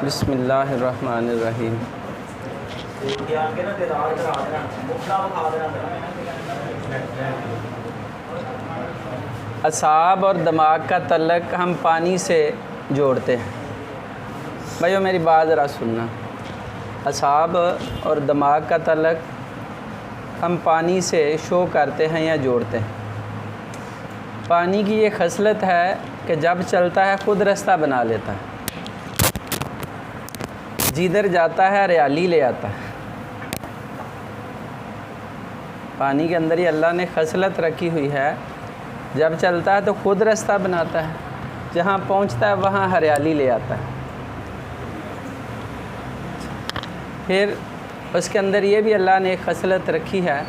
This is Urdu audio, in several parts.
بسم اللہ الرحمن الرحیم۔ اعصاب اور دماغ کا تعلق ہم پانی سے جوڑتے ہیں۔ بھائیو میری بات ذرا سننا، اعصاب اور دماغ کا تعلق ہم پانی سے شو کرتے ہیں یا جوڑتے ہیں۔ پانی کی یہ خصلت ہے کہ جب چلتا ہے خود رستہ بنا لیتا ہے، جدھر جاتا ہے ہریالی لے آتا ہے۔ پانی کے اندر ہی اللہ نے خصلت رکھی ہوئی ہے، جب چلتا ہے تو خود رستہ بناتا ہے، جہاں پہنچتا ہے وہاں ہریالی لے آتا ہے۔ پھر اس کے اندر یہ بھی اللہ نے ایک خصلت رکھی ہے،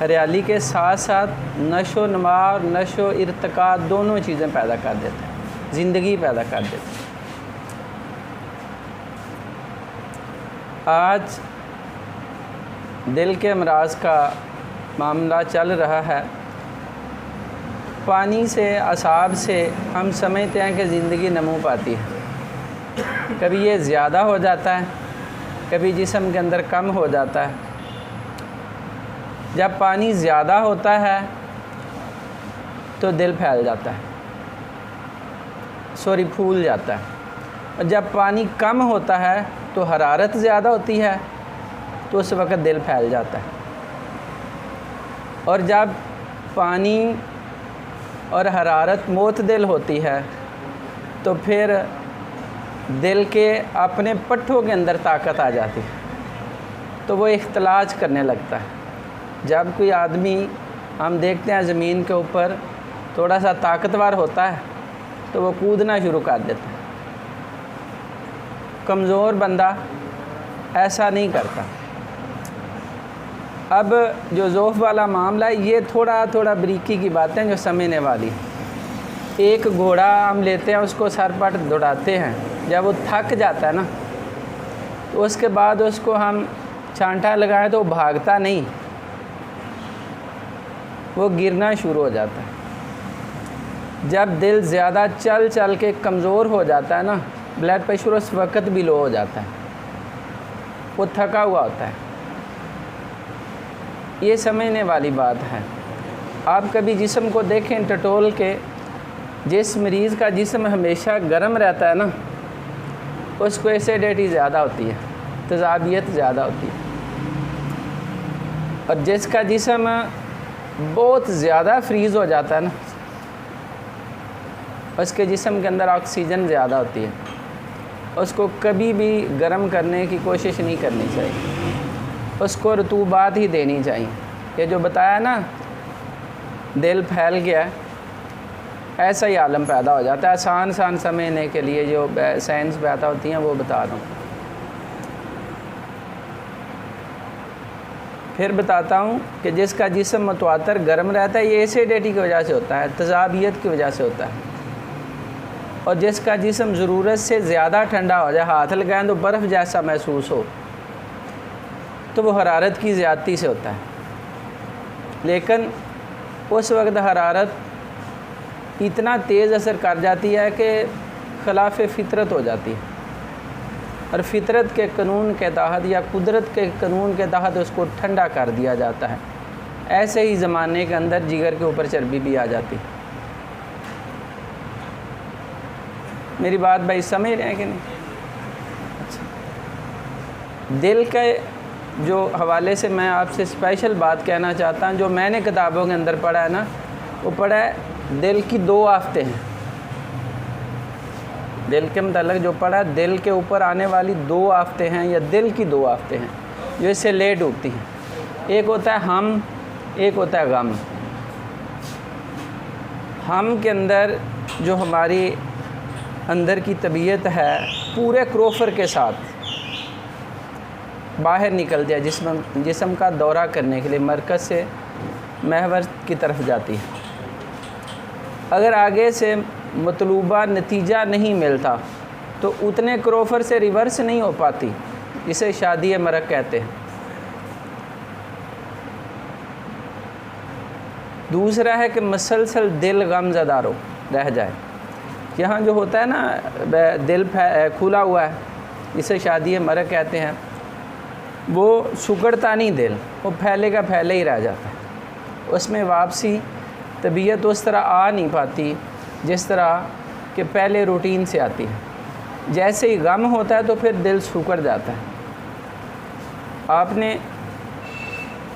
ہریالی کے ساتھ ساتھ نشو و نما اور نشو و ارتقاء دونوں چیزیں پیدا کر دیتے ہیں، زندگی پیدا کر دیتے ہیں۔ آج دل کے امراض کا معاملہ چل رہا ہے۔ پانی سے، اعصاب سے ہم سمجھتے ہیں کہ زندگی نمو پاتی ہے، کبھی یہ زیادہ ہو جاتا ہے، کبھی جسم کے اندر کم ہو جاتا ہے۔ جب پانی زیادہ ہوتا ہے تو دل پھیل جاتا ہے، پھول جاتا ہے، اور جب پانی کم ہوتا ہے تو حرارت زیادہ ہوتی ہے تو اس وقت دل پھیل جاتا ہے۔ اور جب پانی اور حرارت معتدل ہوتی ہے تو پھر دل کے اپنے پٹھوں کے اندر طاقت آ جاتی ہے، تو وہ اختلاج کرنے لگتا ہے۔ جب کوئی آدمی ہم دیکھتے ہیں زمین کے اوپر تھوڑا سا طاقتور ہوتا ہے تو وہ کودنا شروع کر دیتا ہے، کمزور بندہ ایسا نہیں کرتا۔ اب جو ذوف والا معاملہ ہے یہ تھوڑا بریکی کی باتیں جو سمجھنے والی۔ ایک گھوڑا ہم لیتے ہیں، اس کو سر پٹ دوڑاتے ہیں، جب وہ تھک جاتا ہے نا تو اس کے بعد اس کو ہم چھانٹا لگائیں تو وہ بھاگتا نہیں، وہ گرنا شروع ہو جاتا ہے۔ جب دل زیادہ چل کے کمزور ہو جاتا ہے نا، بلڈ پریشر اس وقت بھی لو ہو جاتا ہے، وہ تھکا ہوا ہوتا ہے۔ یہ سمجھنے والی بات ہے۔ آپ کبھی جسم کو دیکھیں ٹٹول کے، جس مریض کا جسم ہمیشہ گرم رہتا ہے نا اس کو ایسیڈیٹی زیادہ ہوتی ہے، تیزابیت زیادہ ہوتی ہے، اور جس کا جسم بہت زیادہ فریز ہو جاتا ہے نا اس کے جسم کے اندر آکسیجن زیادہ ہوتی ہے، اس کو کبھی بھی گرم کرنے کی کوشش نہیں کرنی چاہیے، اس کو رطوبات ہی دینی چاہیے۔ یہ جو بتایا نا دل پھیل گیا، ایسا ہی عالم پیدا ہو جاتا ہے۔ آسان سمجھنے کے لیے جو سائنس پیدا ہوتی ہیں وہ بتا رہا ہوں۔ پھر بتاتا ہوں کہ جس کا جسم متواتر گرم رہتا ہے یہ ایسیڈیٹی کی وجہ سے ہوتا ہے، تیزابیت کی وجہ سے ہوتا ہے، اور جس کا جسم ضرورت سے زیادہ ٹھنڈا ہو جائے، ہاتھ لگائیں تو برف جیسا محسوس ہو، تو وہ حرارت کی زیادتی سے ہوتا ہے۔ لیکن اس وقت حرارت اتنا تیز اثر کر جاتی ہے کہ خلاف فطرت ہو جاتی ہے، اور فطرت کے قانون کے تحت یا قدرت کے قانون کے تحت اس کو ٹھنڈا کر دیا جاتا ہے۔ ایسے ہی زمانے کے اندر جگر کے اوپر چربی بھی آ جاتی ہے۔ میری بات بھائی سمجھ رہے ہیں کہ نہیں؟ اچھا، دل کے جو حوالے سے میں آپ سے اسپیشل بات کہنا چاہتا ہوں، جو میں نے کتابوں کے اندر پڑھا ہے نا، وہ پڑھا ہے دل کی 2 آفتیں ہیں۔ دل کے متعلق جو پڑھا ہے، دل کے اوپر آنے والی 2 آفتیں ہیں، یا دل کی 2 آفتیں ہیں جو اس سے لے ڈوبتی ہیں۔ ایک ہوتا ہے ہم، ایک ہوتا ہے غم۔ ہم کے اندر جو ہماری اندر کی طبیعت ہے پورے کروفر کے ساتھ باہر نکلتی ہے، جسم کا دورہ کرنے کے لیے مرکز سے محور کی طرف جاتی ہے۔ اگر آگے سے مطلوبہ نتیجہ نہیں ملتا تو اتنے کروفر سے ریورس نہیں ہو پاتی، جسے شادی مرگ کہتے ہیں۔ دوسرا ہے کہ مسلسل دل غم زدہ رہ جائے، یہاں جو ہوتا ہے نا دل کھلا ہوا ہے، اسے شادی مرگ کہتے ہیں، وہ سکڑتا نہیں دل، وہ پھیلے کا پھیلے ہی رہ جاتا ہے، اس میں واپسی طبیعت اس طرح آ نہیں پاتی جس طرح کہ پہلے روٹین سے آتی ہے۔ جیسے ہی غم ہوتا ہے تو پھر دل سکڑ جاتا ہے۔ آپ نے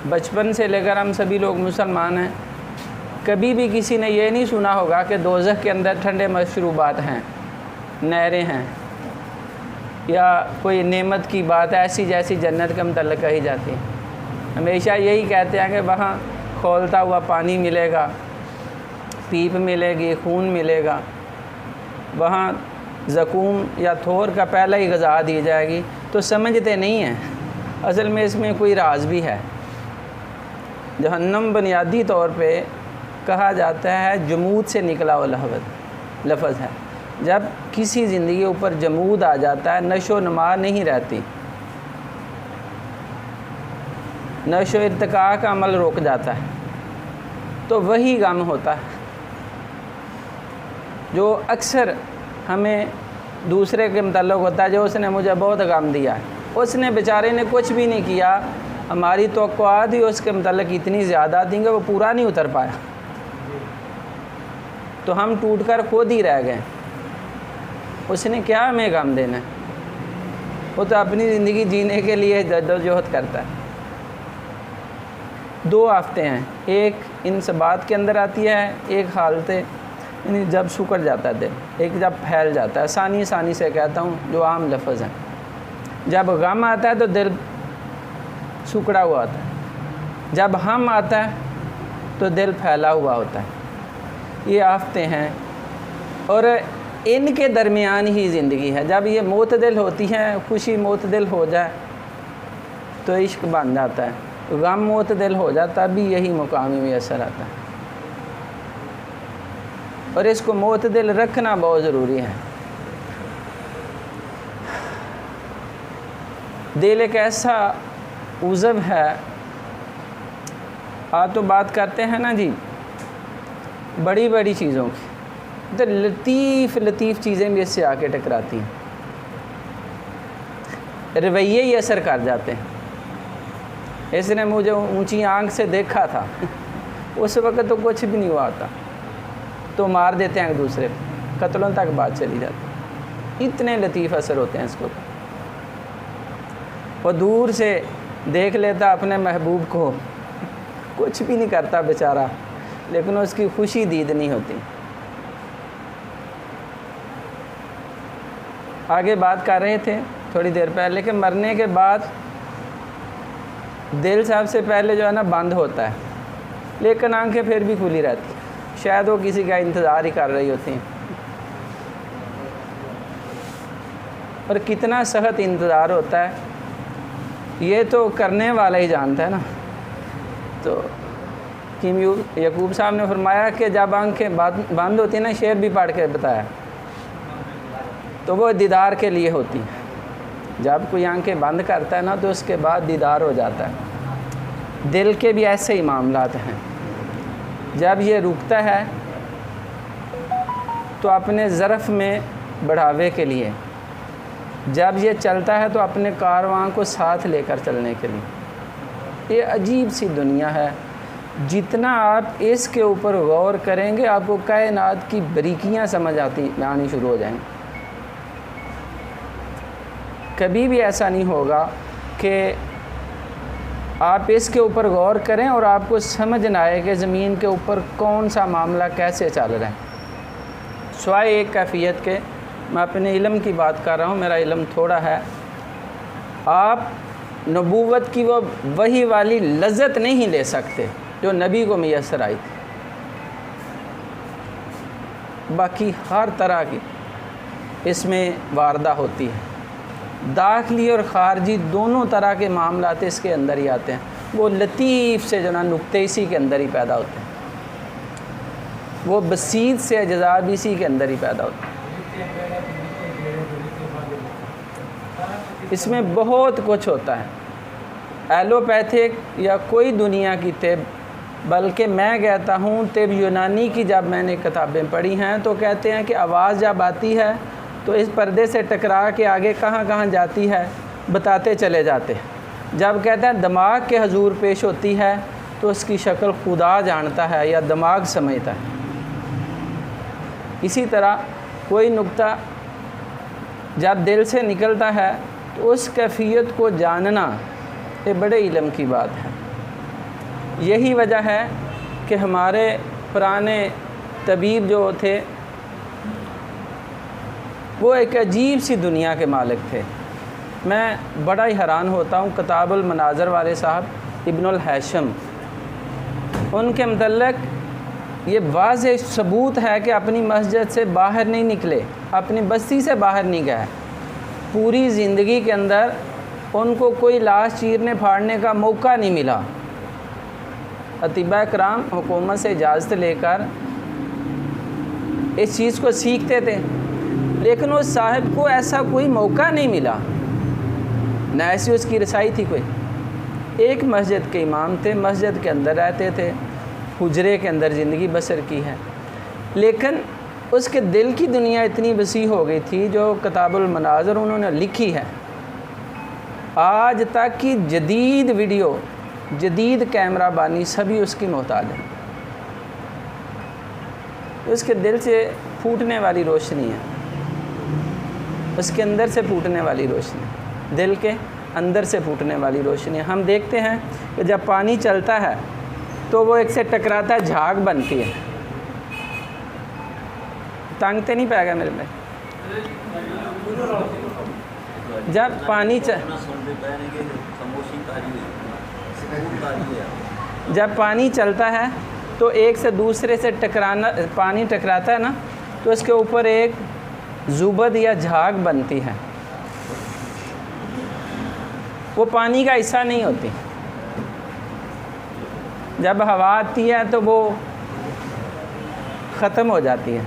بچپن سے لے کر ہم سبھی لوگ مسلمان ہیں، کبھی بھی کسی نے یہ نہیں سنا ہوگا کہ دوزخ کے اندر ٹھنڈے مشروبات ہیں، نہریں ہیں، یا کوئی نعمت کی بات ایسی جیسی جنت کے متعلق کہی جاتی ہے۔ ہمیشہ یہی کہتے ہیں کہ وہاں کھولتا ہوا پانی ملے گا، پیپ ملے گی، خون ملے گا، وہاں زقوم یا تھور کا پہلا ہی غذا دی جائے گی۔ تو سمجھتے نہیں ہیں اصل میں اس میں کوئی راز بھی ہے۔ جہنم بنیادی طور پہ کہا جاتا ہے جمود سے نکلا ہوا لفظ ہے۔ جب کسی زندگی اوپر جمود آ جاتا ہے، نشو و نما نہیں رہتی، نشو و ارتقاء کا عمل رک جاتا ہے، تو وہی غم ہوتا ہے جو اکثر ہمیں دوسرے کے متعلق ہوتا ہے، جو اس نے مجھے بہت غم دیا ہے، اس نے بیچارے نے کچھ بھی نہیں کیا، ہماری توقعات ہی اس کے متعلق اتنی زیادہ تھیں کہ وہ پورا نہیں اتر پایا، تو ہم ٹوٹ کر خود ہی رہ گئے۔ اس نے کیا ہمیں غم دینا ہے، وہ تو اپنی زندگی جینے کے لیے جدوجہد کرتا ہے۔ دو آفتیں ہیں، ایک ان سبات کے اندر آتی ہے، ایک حالت یعنی جب سکڑ جاتا ہے دل، ایک جب پھیل جاتا ہے۔ ثانی سے کہتا ہوں جو عام لفظ ہیں، جب غم آتا ہے تو دل سکڑا ہوا ہوتا ہے، جب ہم آتا ہے تو دل پھیلا ہوا ہوتا ہے۔ یہ آفتیں ہیں اور ان کے درمیان ہی زندگی ہے۔ جب یہ معتدل ہوتی ہیں، خوشی معتدل ہو جائے تو عشق بن جاتا ہے، غم معتدل ہو جاتا بھی یہی مقامی میسر آتا ہے، اور اس کو معتدل رکھنا بہت ضروری ہے۔ دل ایک ایسا عضو ہے، آپ تو بات کرتے ہیں نا جی بڑی بڑی چیزوں کی، تو لطیف چیزیں بھی اس سے آ کے ٹکراتی ہیں، رویے ہی اثر کر جاتے ہیں۔ اس نے مجھے اونچی آنکھ سے دیکھا تھا، اس وقت تو کچھ بھی نہیں ہوا تھا، تو مار دیتے ہیں ایک دوسرے پہ، قتلوں تک بات چلی جاتی، اتنے لطیف اثر ہوتے ہیں اس کو۔ وہ دور سے دیکھ لیتا اپنے محبوب کو، کچھ بھی نہیں کرتا بیچارہ، لیکن اس کی خوشی دید نہیں ہوتی۔ آگے بات کر رہے تھے تھوڑی دیر پہلے کہ مرنے کے بعد دل سب سے پہلے جو ہے نا بند ہوتا ہے، لیکن آنکھیں پھر بھی کھلی رہتی ہیں، شاید وہ کسی کا انتظار ہی کر رہی ہوتی ہیں، اور کتنا سخت انتظار ہوتا ہے یہ تو کرنے والا ہی جانتا ہے نا۔ تو یعقوب صاحب نے فرمایا کہ جب آنکھیں بند ہوتی ہیں نا، شعر بھی پڑھ کے بتایا، تو وہ دیدار کے لیے ہوتی ہیں۔ جب کوئی آنکھیں بند کرتا ہے نا تو اس کے بعد دیدار ہو جاتا ہے۔ دل کے بھی ایسے ہی معاملات ہیں، جب یہ رکتا ہے تو اپنے ظرف میں بڑھاوے کے لیے، جب یہ چلتا ہے تو اپنے کارواں کو ساتھ لے کر چلنے کے لیے۔ یہ عجیب سی دنیا ہے، جتنا آپ اس کے اوپر غور کریں گے آپ کو کائنات کی باریکیاں سمجھ آنی شروع ہو جائیں گی۔ کبھی بھی ایسا نہیں ہوگا کہ آپ اس کے اوپر غور کریں اور آپ کو سمجھ نہ آئے کہ زمین کے اوپر کون سا معاملہ کیسے چل رہا ہے، سوائے ایک کیفیت کے۔ میں اپنے علم کی بات کر رہا ہوں، میرا علم تھوڑا ہے۔ آپ نبوت کی وہ وحی والی لذت نہیں لے سکتے جو نبی کو میسر آئی تھی، باقی ہر طرح کی اس میں واردہ ہوتی ہے، داخلی اور خارجی دونوں طرح کے معاملات اس کے اندر ہی آتے ہیں۔ وہ لطیف سے جو نا نقطے اسی کے اندر ہی پیدا ہوتے ہیں، وہ بسیط سے اجزاء بھی اسی کے اندر ہی پیدا ہوتے ہیں۔ اس میں بہت کچھ ہوتا ہے۔ ایلوپیتھک یا کوئی دنیا کی طب بلکہ میں کہتا ہوں طب یونانی کی جب میں نے کتابیں پڑھی ہیں تو کہتے ہیں کہ آواز جب آتی ہے تو اس پردے سے ٹکرا کے آگے کہاں کہاں جاتی ہے بتاتے چلے جاتے ہیں۔ جب کہتے ہیں دماغ کے حضور پیش ہوتی ہے تو اس کی شکل خدا جانتا ہے یا دماغ سمجھتا ہے۔ اسی طرح کوئی نقطہ جب دل سے نکلتا ہے تو اس کیفیت کو جاننا یہ بڑے علم کی بات ہے۔ یہی وجہ ہے کہ ہمارے پرانے طبیب جو تھے وہ ایک عجیب سی دنیا کے مالک تھے۔ میں بڑا ہی حیران ہوتا ہوں، کتاب المناظر والے صاحب ابن الحیشم، ان کے متعلق یہ واضح ثبوت ہے کہ اپنی مسجد سے باہر نہیں نکلے، اپنی بستی سے باہر نہیں گئے، پوری زندگی کے اندر ان کو کوئی لاش چیرنے پھاڑنے کا موقع نہیں ملا۔ اطباء کرام حکومت سے اجازت لے کر اس چیز کو سیکھتے تھے، لیکن اس صاحب کو ایسا کوئی موقع نہیں ملا، نہ ایسی اس کی رسائی تھی کوئی۔ ایک مسجد کے امام تھے، مسجد کے اندر رہتے تھے، حجرے کے اندر زندگی بسر کی ہے، لیکن اس کے دل کی دنیا اتنی وسیع ہو گئی تھی جو کتاب المناظر انہوں نے لکھی ہے۔ آج تک کی جدید ویڈیو، جدید کیمرہ بانی سبھی اس کی محتاج ہیں۔ اس کے دل سے پھوٹنے والی روشنی ہے، اس کے اندر سے پھوٹنے والی روشنی، دل کے اندر سے پھوٹنے والی روشنی۔ ہم دیکھتے ہیں کہ جب پانی چلتا ہے تو وہ ایک سے ٹکراتا ہے، جھاگ بنتی ہے۔ تنگ تے نہیں پائے گا میرے میں؟ جب پانی چلتا ہے تو ایک سے دوسرے سے پانی ٹکراتا ہے نا، تو اس کے اوپر ایک زبد یا جھاگ بنتی ہے، وہ پانی کا حصہ نہیں ہوتی۔ جب ہوا آتی ہے تو وہ ختم ہو جاتی ہے۔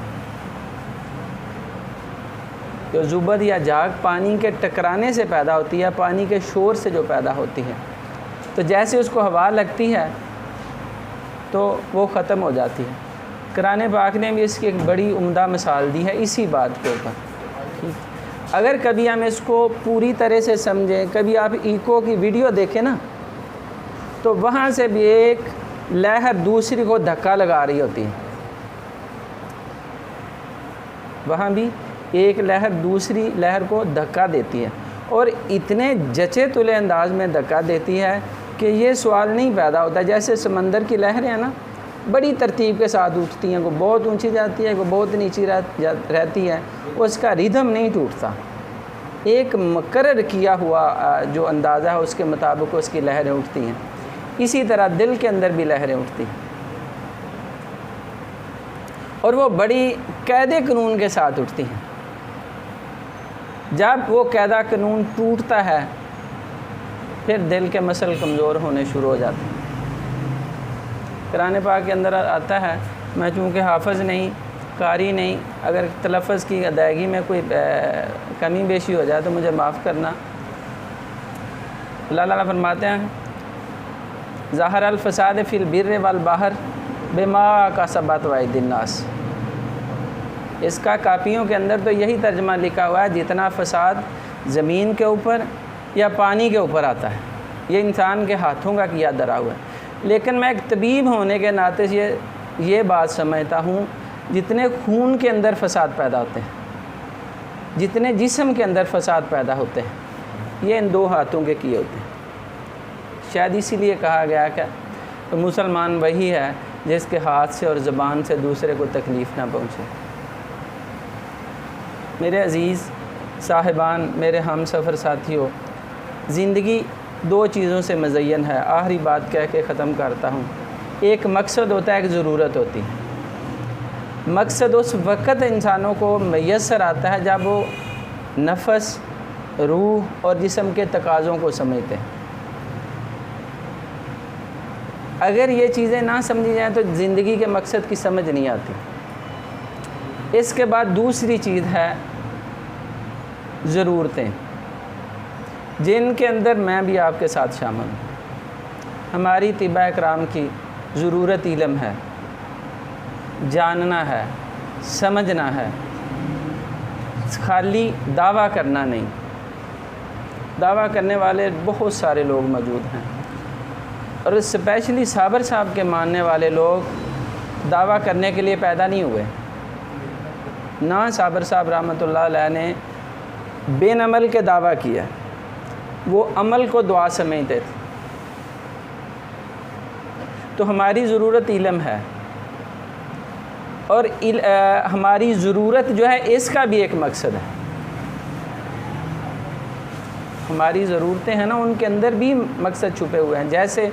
جو زبد یا جھاگ پانی کے ٹکرانے سے پیدا ہوتی ہے، پانی کے شور سے جو پیدا ہوتی ہے، تو جیسے اس کو ہوا لگتی ہے تو وہ ختم ہو جاتی ہے۔ قرآن پاک نے بھی اس کی ایک بڑی عمدہ مثال دی ہے اسی بات کے اوپر۔ اگر کبھی ہم اس کو پوری طرح سے سمجھیں، کبھی آپ ایکو کی ویڈیو دیکھیں نا، تو وہاں سے بھی ایک لہر دوسری کو دھکا لگا رہی ہوتی ہے، وہاں بھی ایک لہر دوسری لہر کو دھکا دیتی ہے، اور اتنے جچے تلے انداز میں دھکا دیتی ہے کہ یہ سوال نہیں پیدا ہوتا۔ جیسے سمندر کی لہریں ہیں نا، بڑی ترتیب کے ساتھ اٹھتی ہیں، کوئی بہت اونچی جاتی ہے، کوئی بہت نیچی رہتی ہے، اس کا ریدھم نہیں ٹوٹتا، ایک مقرر کیا ہوا جو اندازہ ہے اس کے مطابق اس کی لہریں اٹھتی ہیں۔ اسی طرح دل کے اندر بھی لہریں اٹھتی ہیں، اور وہ بڑی قید قانون کے ساتھ اٹھتی ہیں۔ جب وہ قاعدہ قانون ٹوٹتا ہے پھر دل کے مسل کمزور ہونے شروع ہو جاتے ہیں۔ قرآن پاک کے اندر آتا ہے، میں چونکہ حافظ نہیں، قاری نہیں، اگر تلفظ کی ادائیگی میں کوئی کمی بیشی ہو جائے تو مجھے معاف کرنا۔ اللہ تعالیٰ فرماتے ہیں ظاہر الفساد فی البر والبحر بما کسبت ایدی الناس۔ اس کا کاپیوں کے اندر تو یہی ترجمہ لکھا ہوا ہے، جتنا فساد زمین کے اوپر یا پانی کے اوپر آتا ہے یہ انسان کے ہاتھوں کا کیا درا ہوا ہے۔ لیکن میں ایک طبیب ہونے کے ناطے یہ بات سمجھتا ہوں، جتنے خون کے اندر فساد پیدا ہوتے ہیں، جتنے جسم کے اندر فساد پیدا ہوتے ہیں، یہ ان دو ہاتھوں کے کیے ہوتے ہیں۔ شاید اسی لیے کہا گیا کہ مسلمان وہی ہے جس کے ہاتھ سے اور زبان سے دوسرے کو تکلیف نہ پہنچے۔ میرے عزیز صاحبان، میرے ہم سفر ساتھیوں، زندگی دو چیزوں سے مزین ہے۔ آخری بات کہہ کے ختم کرتا ہوں۔ ایک مقصد ہوتا ہے، ایک ضرورت ہوتی ہے۔ مقصد اس وقت انسانوں کو میسر آتا ہے جب وہ نفس، روح اور جسم کے تقاضوں کو سمجھتے ہیں۔ اگر یہ چیزیں نہ سمجھی جائیں تو زندگی کے مقصد کی سمجھ نہیں آتی۔ اس کے بعد دوسری چیز ہے ضرورتیں، جن کے اندر میں بھی آپ کے ساتھ شامل ہوں۔ ہماری طباء کرام کی ضرورت علم ہے، جاننا ہے، سمجھنا ہے، خالی دعویٰ کرنا نہیں۔ دعویٰ کرنے والے بہت سارے لوگ موجود ہیں، اور اسپیشلی صابر صاحب کے ماننے والے لوگ دعویٰ کرنے کے لیے پیدا نہیں ہوئے۔ نہ صابر صاحب رحمۃ اللہ علیہ نے بین عمل کے دعویٰ کیا، وہ عمل کو دعا سمجھتے تھے۔ تو ہماری ضرورت علم ہے، اور ہماری ضرورت جو ہے اس کا بھی ایک مقصد ہے۔ ہماری ضرورتیں ہیں نا، ان کے اندر بھی مقصد چھپے ہوئے ہیں۔ جیسے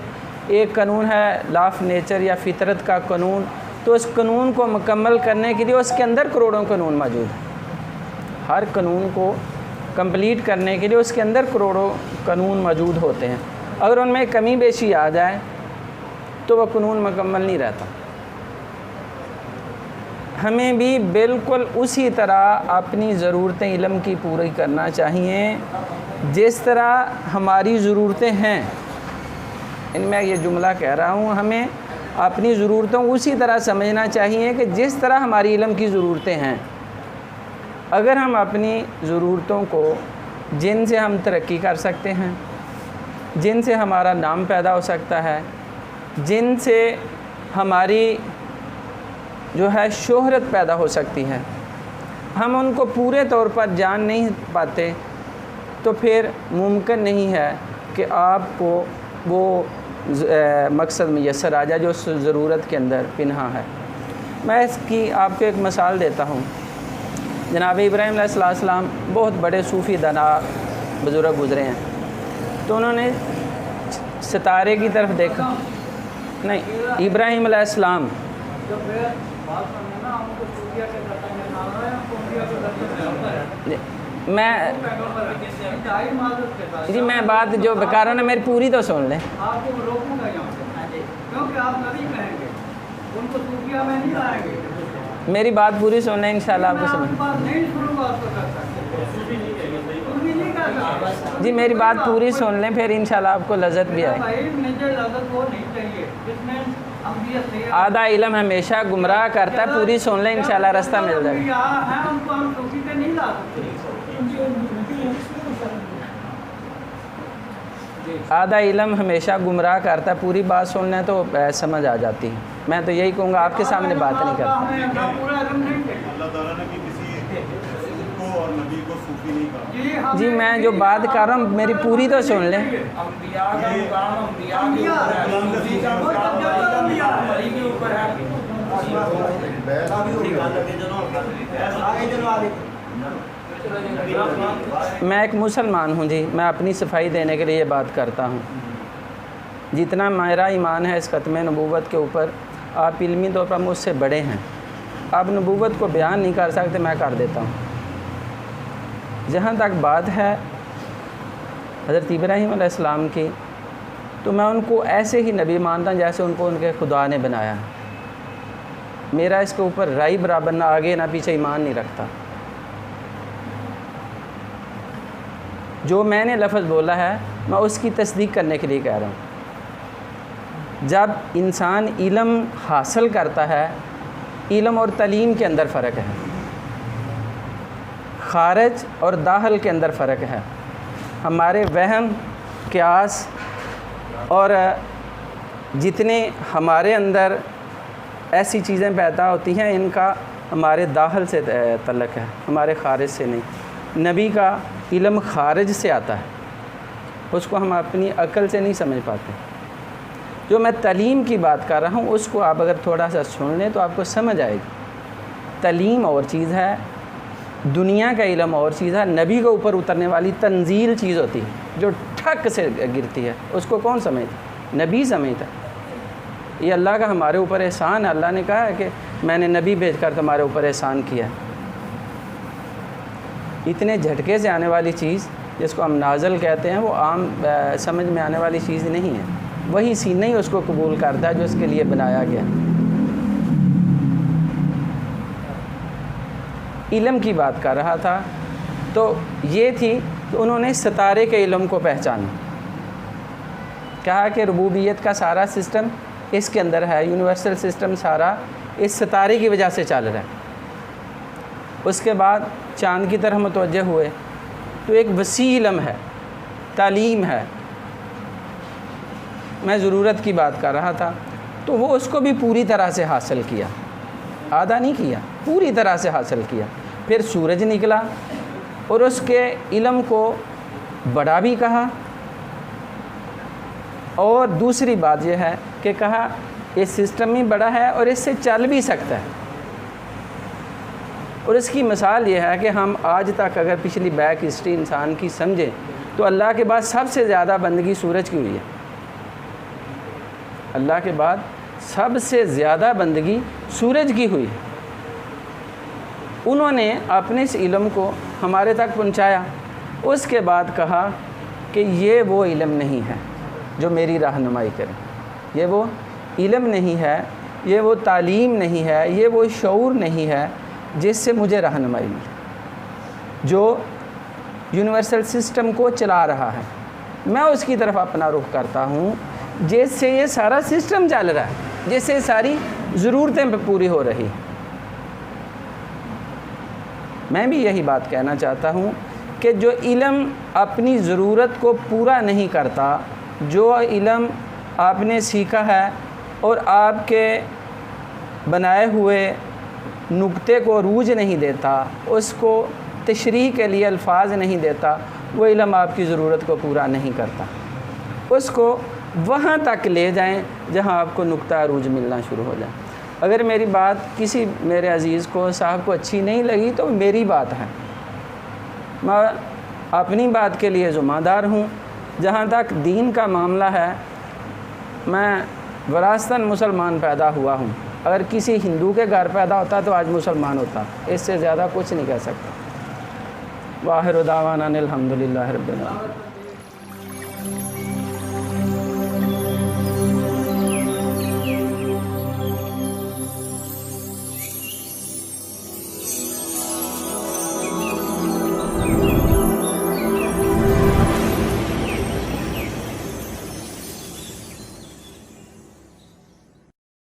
ایک قانون ہے لا آف نیچر یا فطرت کا قانون، تو اس قانون کو مکمل کرنے کے لیے اس کے اندر کروڑوں قانون موجود ہیں۔ ہر قانون کو کمپلیٹ کرنے کے لیے اس کے اندر کروڑوں قانون موجود ہوتے ہیں۔ اگر ان میں کمی بیشی آ جائے تو وہ قانون مکمل نہیں رہتا۔ ہمیں بھی بالکل اسی طرح اپنی ضرورتیں علم کی پوری کرنا چاہیے جس طرح ہماری ضرورتیں ہیں۔ میں یہ جملہ کہہ رہا ہوں، ہمیں اپنی ضرورتوں اسی طرح سمجھنا چاہیے کہ جس طرح ہماری علم کی ضرورتیں ہیں۔ اگر ہم اپنی ضرورتوں کو، جن سے ہم ترقی کر سکتے ہیں، جن سے ہمارا نام پیدا ہو سکتا ہے، جن سے ہماری جو ہے شہرت پیدا ہو سکتی ہے، ہم ان کو پورے طور پر جان نہیں پاتے، تو پھر ممکن نہیں ہے کہ آپ کو وہ مقصد میسر آ جائے جو اس ضرورت کے اندر پنہا ہے۔ میں اس کی آپ کو ایک مثال دیتا ہوں۔ جناب ابراہیم علیہ السلام بہت بڑے صوفی دانا بزرگ گزرے ہیں، تو انہوں نے ستارے کی طرف دیکھا، نہیں، ابراہیم علیہ السلام میں بات جو بیکار ہوں نا، میری پوری تو سن لیں۔ میری بات پوری سن لیں، انشاءاللہ آپ کو سمجھ۔ جی میری بات پوری سن لیں، پھر انشاءاللہ آپ کو لذت بھی آئے۔ آدھا علم ہمیشہ گمراہ کرتا ہے، پوری سن لیں، انشاءاللہ راستہ مل جائے گا۔ آدھا علم ہمیشہ گمراہ کرتا ہے، پوری بات سن لیں تو سمجھ آ جاتی ہے۔ میں تو یہی کہوں گا، آپ کے سامنے بات نہیں کرتا۔ جی میں جو بات کر رہا ہوں میری پوری تو سن لیں۔ میں ایک مسلمان ہوں جی، میں اپنی صفائی دینے کے لیے یہ بات کرتا ہوں۔ جتنا میرا ایمان ہے اس ختم نبوت کے اوپر، آپ علمی طور پر مجھ سے بڑے ہیں، آپ نبوت کو بیان نہیں کر سکتے، میں کر دیتا ہوں۔ جہاں تک بات ہے حضرت ابراہیم علیہ السلام کی، تو میں ان کو ایسے ہی نبی مانتا ہوں جیسے ان کو ان کے خدا نے بنایا۔ میرا اس کے اوپر رائی برابر نہ آگے نہ پیچھے ایمان نہیں رکھتا۔ جو میں نے لفظ بولا ہے میں اس کی تصدیق کرنے کے لیے کہہ رہا ہوں۔ جب انسان علم حاصل کرتا ہے، علم اور تعلیم کے اندر فرق ہے، خارج اور داخل کے اندر فرق ہے۔ ہمارے وہم، قیاس اور جتنے ہمارے اندر ایسی چیزیں پیدا ہوتی ہیں، ان کا ہمارے داخل سے تعلق ہے، ہمارے خارج سے نہیں۔ نبی کا علم خارج سے آتا ہے، اس کو ہم اپنی عقل سے نہیں سمجھ پاتے۔ جو میں تعلیم کی بات کر رہا ہوں اس کو آپ اگر تھوڑا سا سن لیں تو آپ کو سمجھ آئے گی۔ تعلیم اور چیز ہے، دنیا کا علم اور چیز ہے۔ نبی کے اوپر اترنے والی تنزیل چیز ہوتی ہے جو ٹھک سے گرتی ہے، اس کو کون سمجھتا؟ نبی سمجھتا ہے۔ یہ اللہ کا ہمارے اوپر احسان ہے۔ اللہ نے کہا ہے کہ میں نے نبی بھیج کر تمہارے اوپر احسان کیا ہے۔ اتنے جھٹکے سے آنے والی چیز جس کو ہم نازل کہتے ہیں وہ عام سمجھ میں آنے والی چیز نہیں ہے۔ وہی سینہ ہی اس کو قبول کرتا ہے جو اس کے لیے بنایا گیا۔ علم کی بات کر رہا تھا تو یہ تھی کہ انہوں نے ستارے کے علم کو پہچانا، کہا کہ ربوبیت کا سارا سسٹم اس کے اندر ہے، یونیورسل سسٹم سارا اس ستارے کی وجہ سے چل رہا ہے۔ اس کے بعد چاند کی طرف متوجہ ہوئے تو ایک وسیع علم ہے، تعلیم ہے۔ میں ضرورت کی بات کر رہا تھا، تو وہ اس کو بھی پوری طرح سے حاصل کیا، آدھا نہیں کیا، پوری طرح سے حاصل کیا۔ پھر سورج نکلا اور اس کے علم کو بڑا بھی کہا، اور دوسری بات یہ ہے کہ کہا یہ سسٹم ہی بڑا ہے اور اس سے چل بھی سکتا ہے۔ اور اس کی مثال یہ ہے کہ ہم آج تک اگر پچھلی بیک ہسٹری انسان کی سمجھیں تو اللہ کے بعد سب سے زیادہ بندگی سورج کی ہوئی ہے۔ اللہ کے بعد سب سے زیادہ بندگی سورج کی ہوئی ہے۔ انہوں نے اپنے اس علم کو ہمارے تک پہنچایا، اس کے بعد کہا کہ یہ وہ علم نہیں ہے جو میری رہنمائی کرے، یہ وہ علم نہیں ہے، یہ وہ تعلیم نہیں ہے، یہ وہ شعور نہیں ہے جس سے مجھے رہنمائی ملی، جو یونیورسل سسٹم کو چلا رہا ہے۔ میں اس کی طرف اپنا رخ کرتا ہوں جس سے یہ سارا سسٹم چل رہا ہے، جس سے ساری ضرورتیں پوری ہو رہی ہیں۔ میں بھی یہی بات کہنا چاہتا ہوں کہ جو علم اپنی ضرورت کو پورا نہیں کرتا، جو علم آپ نے سیکھا ہے اور آپ کے بنائے ہوئے نقطے کو عروج نہیں دیتا، اس کو تشریح کے لیے الفاظ نہیں دیتا، وہ علم آپ کی ضرورت کو پورا نہیں کرتا۔ اس کو وہاں تک لے جائیں جہاں آپ کو نقطہ عروج ملنا شروع ہو جائے۔ اگر میری بات کسی میرے عزیز کو صاحب کو اچھی نہیں لگی تو میری بات ہے، میں اپنی بات کے لیے ذمہ دار ہوں۔ جہاں تک دین کا معاملہ ہے، میں وراثتاً مسلمان پیدا ہوا ہوں، اگر کسی ہندو کے گھر پیدا ہوتا تو آج مسلمان ہوتا، اس سے زیادہ کچھ نہیں کہہ سکتا۔ واخر دعوانا الحمدللہ رب العالمین۔